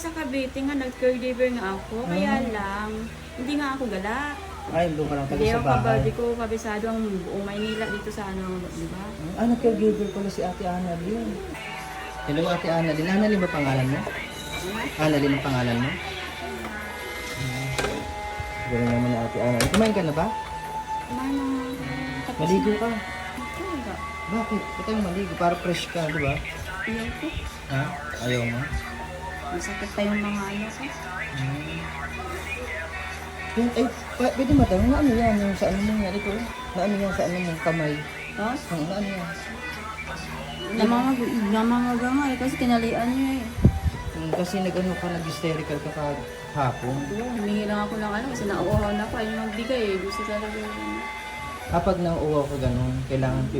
Sa Cavite nga, nag-caregiver nga ako, kaya lang, hindi nga ako gala. Ay, doon ka lang taga Hindi sa ako bahay. di ko kabisado ang buong Maynila dito sa ano, di ba? Ah, nag-caregiver pala si Ate Annalyn. Hello, Ate Annalyn. Annalyn ba pangalan mo? Annalyn ang pangalan mo? Gano'n naman ni Ate Annalyn. Kumain ka na ba? Mana, tapos Maligo ka. Talaga. Bakit? Ba't tayo maligo? Para fresh ka, di ba? Ayaw ko. Ha? Ayaw mo? Masakit pa yung mga ano ko. Ay, pwede matanong, ano yan? Yung sa ano mo yan? Ito, na ano yan sa ano mong kamay? Tapos, Na ano yan? namamaga nga eh, kasi kinalian niya eh. Kasi nag-ano ka, nag-hysterical ka kahapon. Oo, humingi lang ako ng ano, kasi nauuhaw na ako, ayun magbigay eh. Gusto talaga yun. Kapag nauuwaw ka ganun, kailangan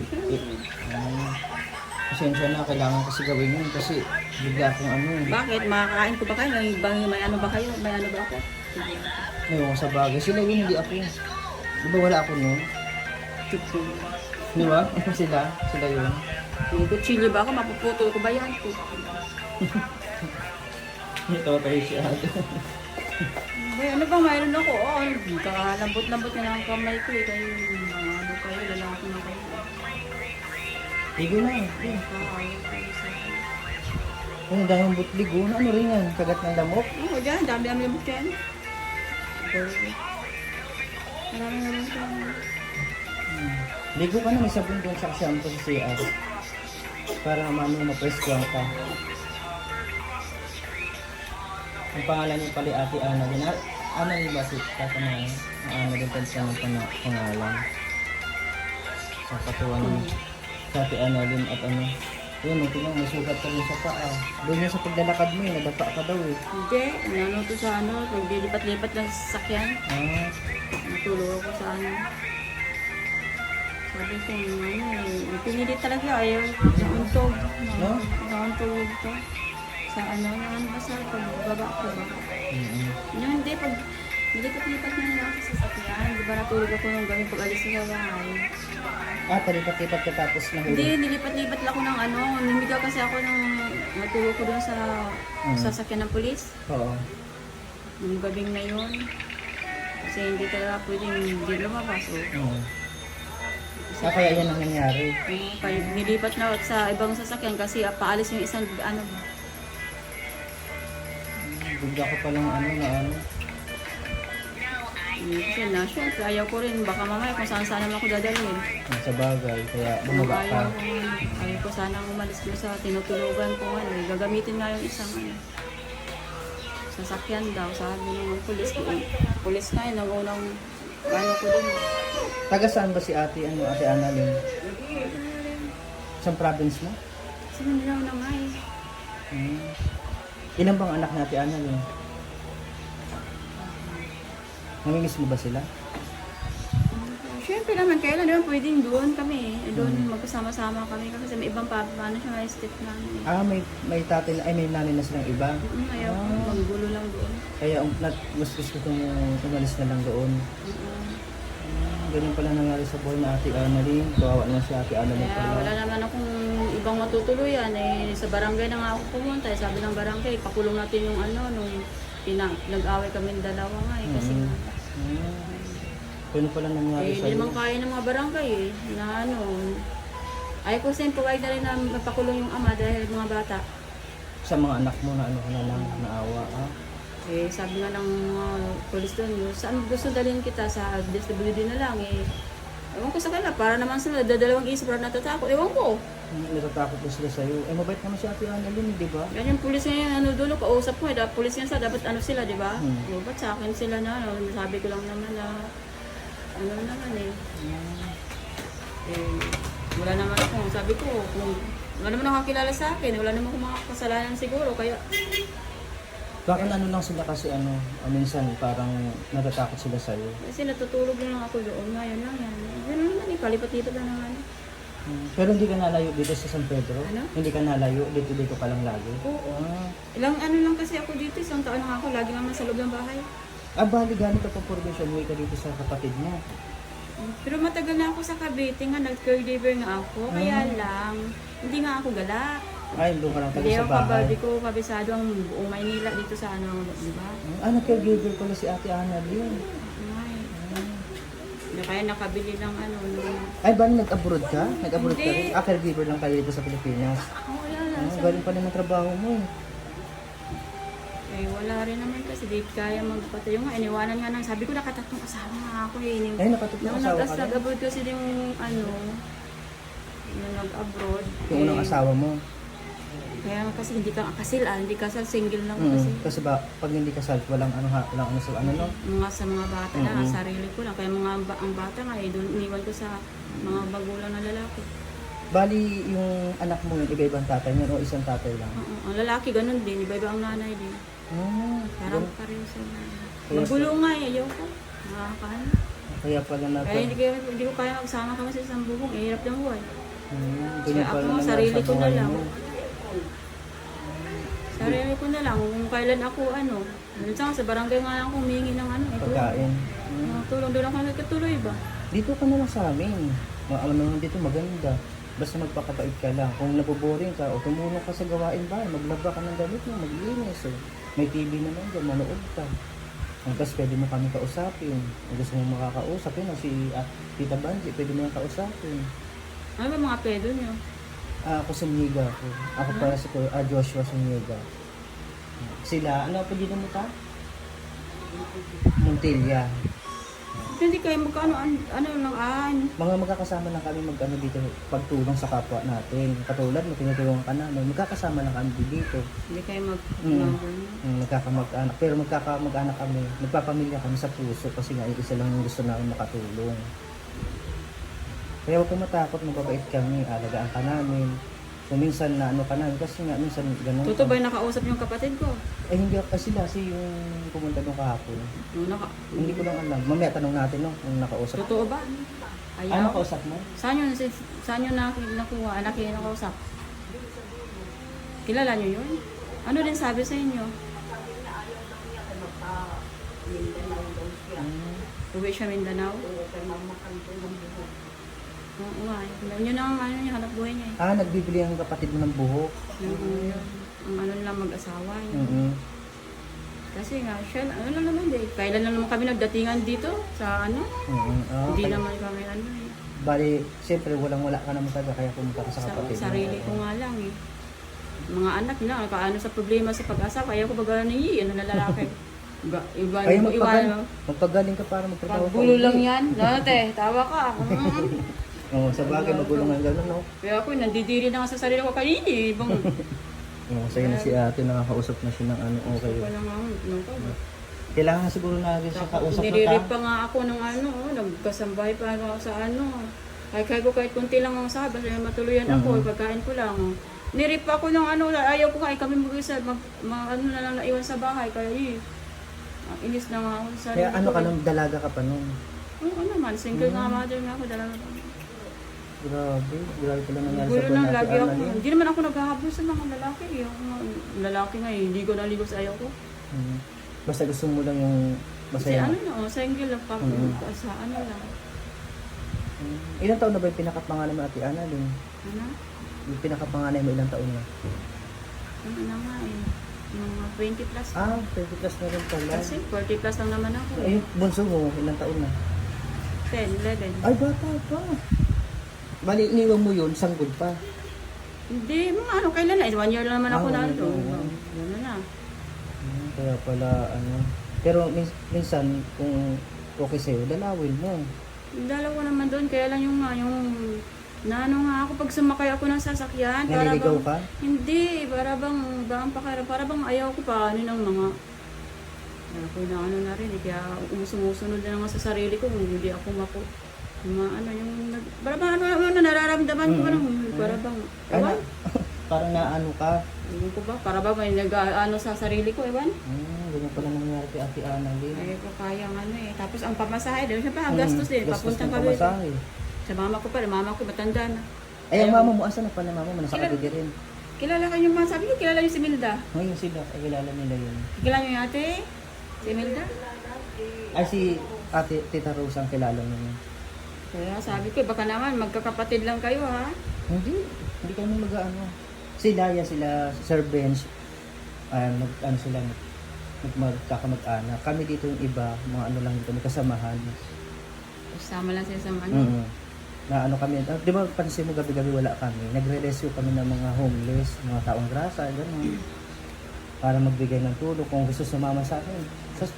pasensya na, kailangan kasi gawin yun kasi bigla akong ano eh. Bakit? Makakain ko ba kayo? May ano ba kayo? May ano ba ako? Sige. Ngayon sa bagay, sila yun, hindi ako. Di ba wala ako nun? Di ba? Sila yun. Yung kutsilyo ba ako? Mapuputol ko ba yan? Ito tayo si Ate. Ay, ano ba mayroon ako? Oh, kakalambot-lambot na lang ang kamay ko eh. Kayo, mga ano kayo, lalaki na kayo. Ligo na eh. Ayaw kayo sa akin. Ang daming butligo, ano rin yan? Kagat ng lamok? Oo, dyan. Dami-dami yung bukyan. Marami na rin siya. Ligo ka na, may sabon doon sa shampoo sa CR. Para ma-press-crank ka. Ang pangalan niya pala Ate Annalyn. Annalyn ba si Tatamayan? Annalyn talaga ng pangalan. Nakatuwa naman sa Ate Annalyn at ano. Yun, tingnan, may sugat ka rin sa paa. Doon yun sa paglalakad mo eh, nadapa ka daw eh. Hindi. Ano to sa ano, paglilipat-lipat ng sasakyan. Ah, Natulog ako sa ano. Sabi ko, ano, pinilit talaga ayaw. Nauntog. No? Nauntog to. Sa ano, ba sa pagbaba ko ba? Hindi, pag nilipat-lipat na lang ako sa sasakyan. Di ba natulog ako nung gawin pag-alis sa bahay. palipat-lipat ka tapos Hindi, nahulog. nilipat-lipat lang ako ng ano. Nimigaw kasi ako ng natulog ko doon sa sasakyan ng pulis. Oo. Nung gabing na yun. Kasi hindi talaga pwedeng hindi lumabas. Oo. Kaya yan ang nangyari. Kaya nilipat na ako sa ibang sasakyan kasi paalis yung isang ano. Bigla ko palang ano na ano. Kasi na, syempre, ayaw ko rin. Baka mamaya kung saan naman ako dadalhin. Sa bagay, kaya bumaba ka. Ayaw ko sana umalis doon sa tinutulugan ko. Ano, gagamitin nga yung isang ano, sasakyan daw. Sabi ng pulis ko. Pulis nga yun, ang unang ano ko doon. Taga saan ba si Ate Annalyn? Sa province mo? Kasi Manila na nga eh. Ilan bang anak ni Ate Annalyn? Namimiss mo ba sila? Siyempre naman, kailan naman pwedeng doon kami. Doon magkasama-sama kami kasi may ibang paano siya nga step na ano eh. Ah, may tatay, ay may nanay na silang iba. Ayaw ko, maggulo lang doon. Kaya mas gusto kong umalis na lang doon. Ganun pala nangyari sa buhay na Ate Annalyn. Kawawa naman si Ate Annalyn Kaya pala. wala naman akong ibang matutuluyan eh. Sa barangay na nga ako pumunta. Sabi ng barangay, pakulong natin yung ano, nung nag-away kami ng dalawa nga eh. Kasi Ganun pala nangyari hindi sa'yo. naman kaya ng mga barangay eh. Na ano, ayaw ko sin provide na rin na mapakulong yung ama dahil mga bata. Sa mga anak mo na ano ka na lang, naawa. Eh, sabi nga ng mga polis doon, saan gusto dalhin kita sa DSWD na lang eh. Ewan ko sa kanila, para naman sila, dadalawang isip para natatakot. Ewan ko. Natatakot na sila sa'yo. Eh, mabait naman si Ate Annalyn, di ba? Yan yung pulis nga ano dulo, kausap ko eh, pulis nga sa, dapat ano sila, di ba? Ba't sa akin sila na, ano, sabi ko lang naman na, ano naman eh. Eh, wala naman ako, sabi ko, kung wala naman nakakilala sa akin, wala naman akong mga kasalanan siguro, kaya, Baka ano lang sila kasi minsan parang natatakot sila sa'yo. kasi natutulog na lang ako doon, ngayon lang yan. Yan naman eh, palipat-lipat na naman. Pero hindi ka nalayo dito sa San Pedro? Ano? Hindi ka nalayo, dito ka lang lagi? Oo. Ah, Ilang ano lang kasi ako dito, isang taon na ako, lagi lang nasa loob ng bahay. bali galing ka pa provincial way ka dito sa kapatid mo. Pero matagal na ako sa Cavite nga, nag-caregiver nga ako, kaya lang, hindi nga ako gala. Ay, doon ka lang Hindi taga ako sa bahay. hindi ko kabisado ang buong Maynila dito sa ano, di ba? Ah, nag-caregiver pala si Ate Annalyn. Ay. Kaya nakabili ng ano, nung... Ay, ba nag-abroad ka? Nag-abroad ka Hindi. rin? Ah, caregiver lang kayo dito sa Pilipinas. Oh, wala lang. Ah, galing pala ng trabaho mo eh. Eh, wala rin naman kasi di kaya magpatayo nga. Iniwanan nga nang sabi ko nakatatlong asawa nga ako eh. Ay, nakatutong Nung asawa ka rin? nag-abroad kasi yung ano, nung nag-abroad. Yung unang asawa mo. Kaya nga kasi hindi ka kasil hindi kasal, single lang kasi. Kasi ba, pag hindi kasal, walang ano, walang ano sa ano, no? Mga sa mga bata na, sarili ko lang. Kaya ang bata nga eh, doon iniwan ko sa mga bagulang na lalaki. Bali, yung anak mo yun, iba-ibang tatay niyan o isang tatay lang? Oo, ang lalaki ganun din, iba-iba ang nanay din. Parang Ganun. pareho sila. Kaya Magulo nga eh, ayoko. Nakakaano. Kaya pala na Kaya hindi ko kaya magsama kami sa isang bubong, eh, hirap ng buhay. ganyan Kaya pala ako, nangyari sarili sa ko na buhay lang. mo. Sarili ko na lang, kung kailan ako ano. Minsan sa barangay nga lang ako humingi ng ano, ito. Pagkain. Tulong doon ako nagkatuloy ba? Dito ka na lang sa amin. Alam mo naman dito maganda. Basta magpakabait ka lang. Kung naboboring ka o tumulong ka sa gawain ba, maglaba ka ng damit mo, maglinis. May TV naman dyan, manood ka. Tapos pwede mo kami kausapin. Kung gusto mo makakausap, yun, si Tita Banji, pwede mo yung kausapin. Ano ba mga pedo nyo? Ako Sumhiga ako. Ako para si Joshua Sumhiga. Sila, ano pa dito mo ta? Montilla. Hindi kayo magkano, ano lang, Mga magkakasama lang kami mag-ano dito, pagtulong sa kapwa natin. Katulad mo, tinutulungan ka namin. Magkakasama lang kami dito. hindi kayo Magkakamag-anak. Pero magkakamag-anak kami. Magpapamilya kami sa puso kasi nga isa lang yung gusto namin makatulong. Kaya huwag kang matakot, mababait kami. Alagaan ka namin. Kung minsan na ano ka namin, kasi nga minsan ganun. Totoo ba yung nakausap yung kapatid ko? Eh hindi kasi yung pumunta doon kahapon. Hindi ko lang alam. Mamaya tanong natin no, kung nakausap. Totoo ba? Ano nakausap mo? Saan yun nakuha? Anak yun nakausap? Kilala nyo yun? Ano din sabi sa inyo? Uwi siya Mindanao? Oo nga. Yun ang ano niya, hanap buhay niya eh. Nagbibili ang kapatid mo ng buhok. Ang ano lang mag-asawa yun. Mm-hmm. Kasi nga, siya, ano lang naman din. Kailan lang naman kami nagdatingan dito sa ano? Hindi naman kami ano eh. Bali, siyempre walang-wala ka naman talaga kaya pumunta ka sa kapatid mo. Sarili ko nga lang eh. Mga anak nila, kaano sa problema sa pag-asawa, ayaw ko baga ano na lalaki. Kaya magpagaling ka para magtrabaho. Pagbulo lang yan. Dati, tawa ka. Oo, sa bagay magulo nga gano'n, no? Kaya ako, nandidiri na nga sa sarili ko kanina eh. Ibang, Oo, sa'yo na si ate, nakakausap na siya ng ano, okay. wala nga ako. Kailangan siguro natin siya kausap na Nire-rip pa nga ako ng ano, nagkasambahay pa ako sa ano. Kahit kunti lang ang sabi, basta matuluyan ako, pagkain ko lang. Nirip pa ako ng ano, ayaw ko kami mag-isa, ano na lang naiwan sa bahay, kaya inis na nga ako sa sarili Kaya ano ko. ka nung dalaga ka pa nun? Oo naman, single nga mother nga ako, dalawa pa. Grabe pala nangyari Gulo sa buwan lang, natin. lagi ako. Hindi naman ako naghahabol sa mga lalaki. Yung lalaki nga eh, ligo na ligo sa ayaw ko. Basta gusto mo lang yung Kasi masaya. ano na, single lang, sa ano lang. Ilang taon na ba yung pinakapanganay mo, Ate Ana? Ano? Yung pinakapanganay mo, ilang taon na? Ano na nga eh. Mga 20 plus. 20 plus na rin pala. Kasi 40 plus lang naman ako. Ay, bunso mo, ilang taon na? 10, 11. Ay, bata pa. Bali, iniwan mo yun, sanggol pa. Hindi, mga ano, kailan na? 1 year lang naman ako na ito. Ano na. Kaya pala, ano. Pero minsan, kung okay sa'yo, dalawin mo. Dalawa naman doon, kaya lang yung naano nga ako pag sumakay ako ng sasakyan. Naliligaw ka? Hindi, para bang ayaw ko pa, ano ng mga, ako na ano na rin, kaya sumusunod na nga sa sarili ko, hindi ako para bang ano, nararamdaman ko lang, para bang, ewan? Parang naano ka? Ewan ko ba, para ba may nag-ano sa sarili ko, ewan? Ganyan pala nangyari kay Ate Ana din. Ay, ko kaya ano eh. Tapos ang pamasahe, dahil siya pa, ang gastos din, papuntang kami. Sa mama ko pa, mama ko matanda na. Ay, ang mama mo, asan na pala mama mo? Nasa Cavite rin. Kilala ka yung mga, sabi ko, kilala yung si Milda. Ngayon sila, kilala nila yun. Kilala yung ate? Si Milda? Ay, si Ate Tita Rose ang kilala niya. Kaya sabi ko, baka naman, magkakapatid lang kayo ha. Hindi kami mag-ano. Sila, yan sila, Sir Benz, ano sila, magkakamag-anak. Kami dito yung iba, mga ano lang dito, may kasamahan. Kasama lang sila sa ano. Mm. Na ano kami, di ba pansin mo gabi-gabi wala kami, nagre-rescue kami ng mga homeless, mga taong grasa, gano'n. Para magbigay ng tulong kung gusto sumama sa akin.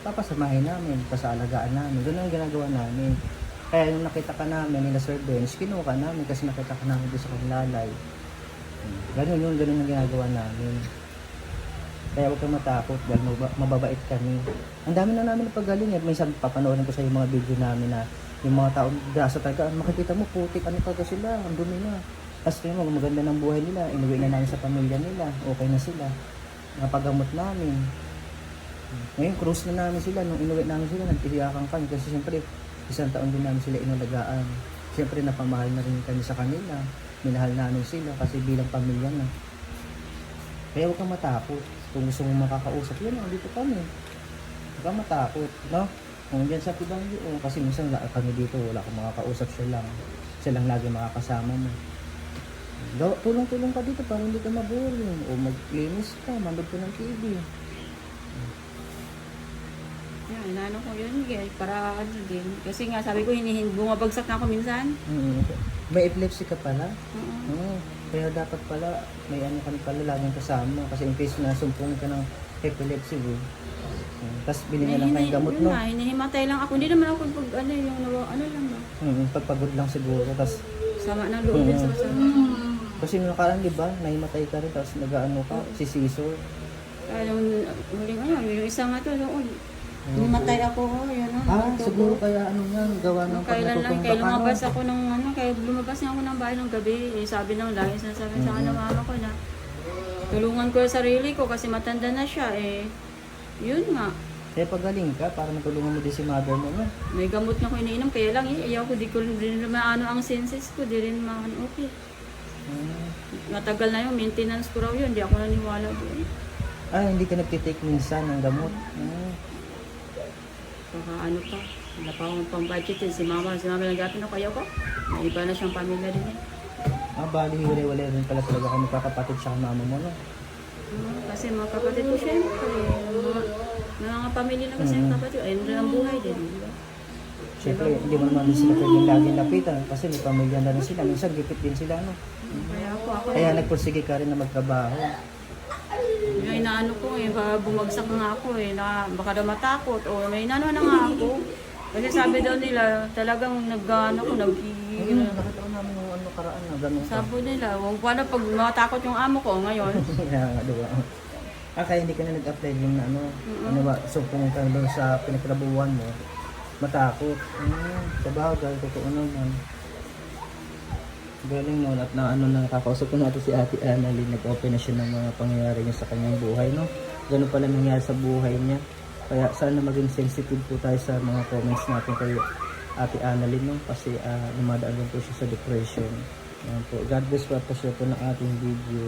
Papasamahin namin, pasaalagaan namin. Gano'n ang ginagawa namin. Kaya nung nakita ka namin nila Sir Benz, kinuha ka namin kasi nakita ka namin doon sa Kanilalay. Gano'n ang ginagawa namin. Kaya huwag kang matakot dahil mababait kami. Ang dami na namin napagaling eh. Minsan papanoorin ko sa yung mga video namin na yung mga taong grasa talaga, makikita mo putik, ano talaga sila, ang dumi na. Tapos yung maganda ng buhay nila, inuwi na namin sa pamilya nila, okay na sila. Napagamot namin. Ngayon, cruise na namin sila. Nung inuwi namin sila, nagtihiyakan kami. Kasi siyempre, isang taon din namin sila inulagaan. Siyempre, napamahal na rin kami sa kanila. Minahal namin sila kasi bilang pamilya na. Kaya huwag kang matakot. Kung gusto mong makakausap, yun, dito kami. Huwag kang matakot, no? Kung dyan sa Pibangyo, kasi minsan kami dito, wala kang makakausap, siya lang. Siya lang lagi makakasama mo. Tulong-tulong ka dito para hindi ka maboring. O mag-linis ka, manood ka ng TV. Yan, inaano ko yun, guys, para ano din. Kasi nga, sabi ko, bumabagsak na ako minsan. May epilepsy ka pala? Oo. Kaya dapat pala, may ano ka pala laging kasama. Kasi in case na sumpong ka ng epilepsy, tapos bilhin na lang kayong gamot, no? Hinihimatay lang ako. Hindi naman ako pag ano, yung ano lang ba? Pagpagod lang siguro, tapos Sama ng loob din sa kasama. kasi nung nakaraan, di ba, nahimatay ka rin, tapos nag-ano ka, si Cesar. Kaya yung huling ano, yung isa nga to, noon. Hinimatay ako, yun o. Siguro kaya ano yan, gawa ng pag Kailan natutumba kaya ka, lumabas ako ng ano, kaya lumabas nga ako ng bahay ng gabi. Eh, sabi ng lagi, sinasabi sa akin ng mama ko na, tulungan ko yung sarili ko kasi matanda na siya eh. Yun nga. Kaya pagaling ka, para matulungan mo din si mother mo, no? May gamot na ko iniinom, kaya lang ayaw ko, di rin maano ang senses ko, di rin maano, okay. Matagal na yun, maintenance ko raw yun, di ako naniwala doon. Hindi ka nagtitake minsan ng gamot. Baka ano pa, wala pa akong pang-budget yun. Si mama nagapin ako, ayaw ko. May iba na siyang pamilya din eh. Bali, hiwalay-walay rin pala talaga kami kakapatid sa mama mo, no? Kasi mga kapatid ko syempre, mga pamilya na kasi yung kapatid, ayun rin ang buhay din. Diba? Siyempre, hindi mo naman din sila pwedeng laging lapitan kasi may pamilya na rin sila. Minsan, gipit din sila, no? Kaya nagpursige ka rin na magtrabaho. Yung inaano ko eh, baka bumagsak nga ako eh, na baka daw matakot o may inano na nga ako. Kasi sabi daw nila, talagang nag-ano ko, Nakita ko namin yung ano karaan na gano'n ka. sabi nila, huwag paano pag matakot yung amo ko ngayon. Kaya nga, diba? Kaya hindi ka na nag-apply yung ano, ano ba, so kung ka doon sa pinagtrabuhan mo, matakot. Sa bagay, totoo naman. Galing nun at na ano na nakakausap ko natin si Ate Annalyn, nag-open na siya ng mga pangyayari niya sa kanyang buhay, no? Ganun pala nangyari sa buhay niya. Kaya sana maging sensitive po tayo sa mga comments natin kay Ate Annalyn, no? Kasi dumadaan din po siya sa depression. Yan po. God bless po at po ng ating video.